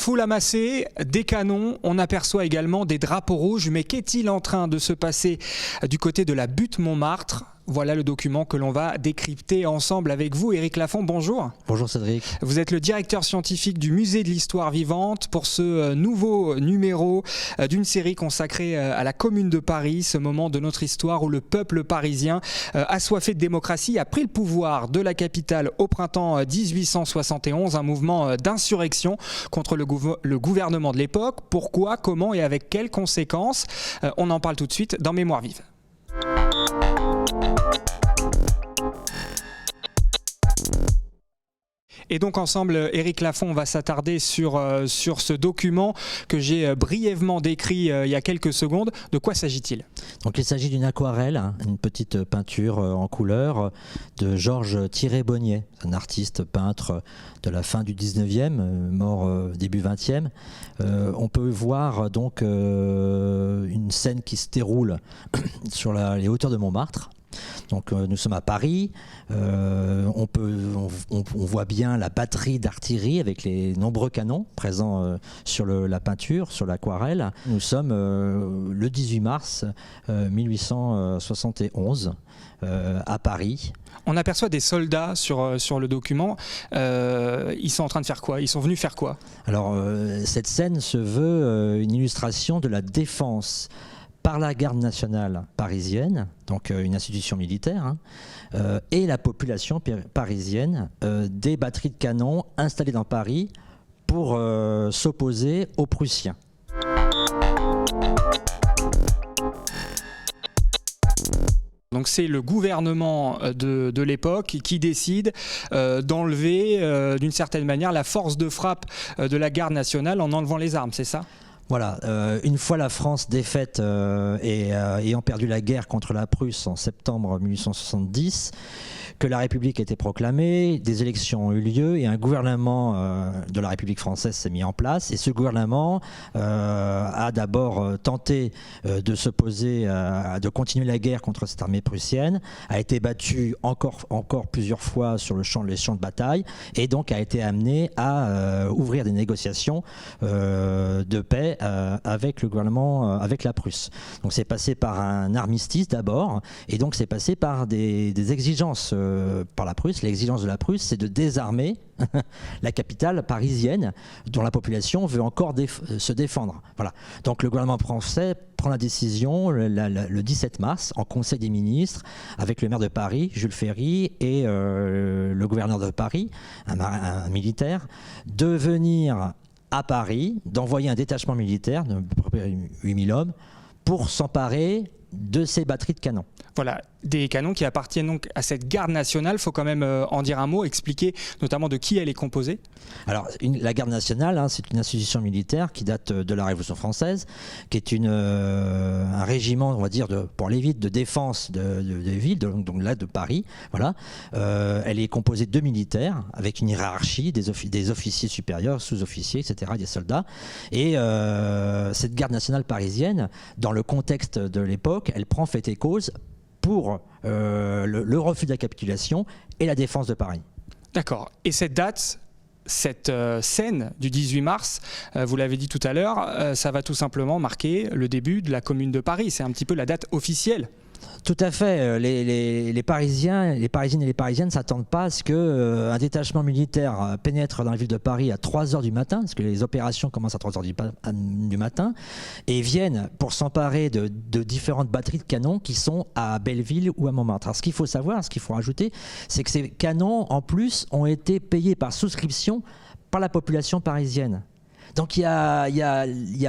foule amassée, des canons, on aperçoit également des drapeaux rouges. Mais qu'est-il en train de se passer du côté de la butte Montmartre ? Voilà le document que l'on va décrypter ensemble avec vous. Éric Lafont, bonjour. Bonjour Cédric. Vous êtes le directeur scientifique du Musée de l'Histoire Vivante pour ce nouveau numéro d'une série consacrée à la Commune de Paris, ce moment de notre histoire où le peuple parisien, assoiffé de démocratie, a pris le pouvoir de la capitale au printemps 1871, un mouvement d'insurrection contre le gouvernement de l'époque. Pourquoi, comment et avec quelles conséquences ? On en parle tout de suite dans Mémoire vive. Et donc ensemble, Éric Lafont, on va s'attarder sur ce document que j'ai brièvement décrit il y a quelques secondes. De quoi s'agit-il ? Donc il s'agit d'une aquarelle, une petite peinture en couleur de Georges Thiré-Bonnier, un artiste peintre de la fin du 19e, mort début 20e. On peut voir donc une scène qui se déroule sur les hauteurs de Montmartre. Donc nous sommes à Paris, on voit bien la batterie d'artillerie avec les nombreux canons présents sur la peinture, sur l'aquarelle. Nous sommes le 18 mars 1871 à Paris. On aperçoit des soldats sur le document. Ils sont en train de faire quoi ? Ils sont venus faire quoi ? Alors cette scène se veut une illustration de la défense par la garde nationale parisienne, donc une institution militaire, et la population parisienne, des batteries de canons installées dans Paris pour s'opposer aux Prussiens. Donc c'est le gouvernement de l'époque qui décide d'enlever d'une certaine manière la force de frappe de la garde nationale en enlevant les armes, c'est ça ? Voilà, une fois la France défaite et ayant perdu la guerre contre la Prusse en septembre 1870, que la République a été proclamée, des élections ont eu lieu et un gouvernement de la République française s'est mis en place. Et ce gouvernement a d'abord tenté de s'opposer, de continuer la guerre contre cette armée prussienne, a été battu encore plusieurs fois sur les champs de bataille et donc a été amené à ouvrir des négociations de paix avec le gouvernement, avec la Prusse. Donc c'est passé par un armistice d'abord, et donc c'est passé par des exigences par la Prusse. L'exigence de la Prusse, c'est de désarmer la capitale parisienne, dont la population veut encore se défendre. Voilà. Donc le gouvernement français prend la décision le 17 mars en Conseil des ministres avec le maire de Paris, Jules Ferry, et le gouverneur de Paris, un militaire, de venir à Paris, d'envoyer un détachement militaire de près de 8000 hommes pour s'emparer de ces batteries de canons. Voilà, des canons qui appartiennent donc à cette garde nationale. Il faut quand même en dire un mot, expliquer notamment de qui elle est composée. Alors, la garde nationale, c'est une institution militaire qui date de la Révolution française, qui est un régiment, on va dire, pour aller vite, de défense des villes, donc là de Paris. Voilà. Elle est composée de militaires, avec une hiérarchie, des officiers supérieurs, sous-officiers, etc., des soldats. Et cette garde nationale parisienne, dans le contexte de l'époque, elle prend fait et cause pour le refus de la capitulation et la défense de Paris. D'accord. Et cette date, cette scène du 18 mars, vous l'avez dit tout à l'heure, ça va tout simplement marquer le début de la Commune de Paris. C'est un petit peu la date officielle. Tout à fait. Les Parisiennes et les Parisiennes ne s'attendent pas à ce qu'un détachement militaire pénètre dans la ville de Paris à 3h du matin, parce que les opérations commencent à 3h du matin, et viennent pour s'emparer de différentes batteries de canons qui sont à Belleville ou à Montmartre. Alors, ce qu'il faut savoir, ce qu'il faut rajouter, c'est que ces canons, en plus, ont été payés par souscription par la population parisienne. Donc il y a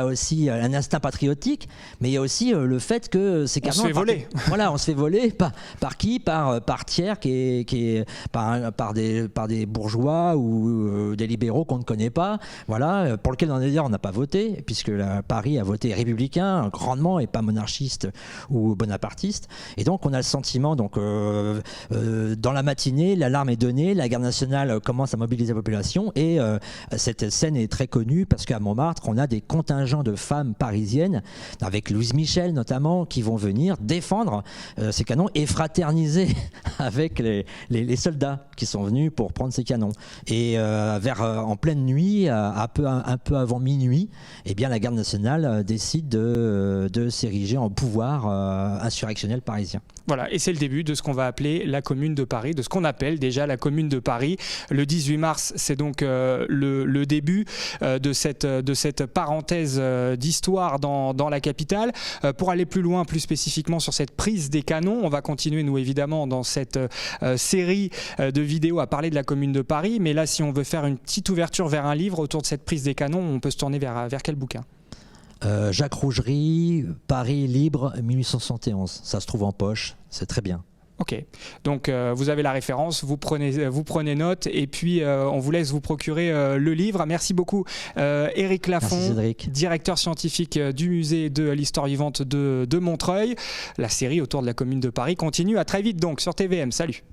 aussi un instinct patriotique, mais il y a aussi le fait que ces canons... On se fait voler. Voilà, on se fait voler. Par qui ? Par Thiers, par des bourgeois ou des libéraux qu'on ne connaît pas, voilà, pour lequel d'ailleurs on n'a pas voté, puisque Paris a voté républicain grandement et pas monarchiste ou bonapartiste. Et donc on a le sentiment, dans la matinée, l'alarme est donnée, la garde nationale commence à mobiliser la population, et cette scène est très connue parce parce qu'à Montmartre, on a des contingents de femmes parisiennes, avec Louise Michel notamment, qui vont venir défendre ces canons et fraterniser avec les soldats qui sont venus pour prendre ces canons. Et en pleine nuit, un peu avant minuit, eh bien, la garde nationale décide de s'ériger en pouvoir insurrectionnel parisien. Voilà, et c'est le début de ce qu'on va appeler la Commune de Paris, de ce qu'on appelle déjà la Commune de Paris. Le 18 mars, c'est donc le début de cette parenthèse d'histoire dans la capitale. Pour aller plus loin, plus spécifiquement sur cette prise des canons, on va continuer, nous évidemment, dans cette série de vidéos à parler de la Commune de Paris. Mais là, si on veut faire une petite ouverture vers un livre autour de cette prise des canons, on peut se tourner vers quel bouquin ? Jacques Rougerie, Paris libre 1871. Ça se trouve en poche, c'est très bien. Ok, donc vous avez la référence, vous prenez note et puis on vous laisse vous procurer le livre. Merci beaucoup Éric Lafont, directeur scientifique du musée de l'histoire vivante de Montreuil. La série autour de la Commune de Paris continue. À très vite donc sur TVM. Salut.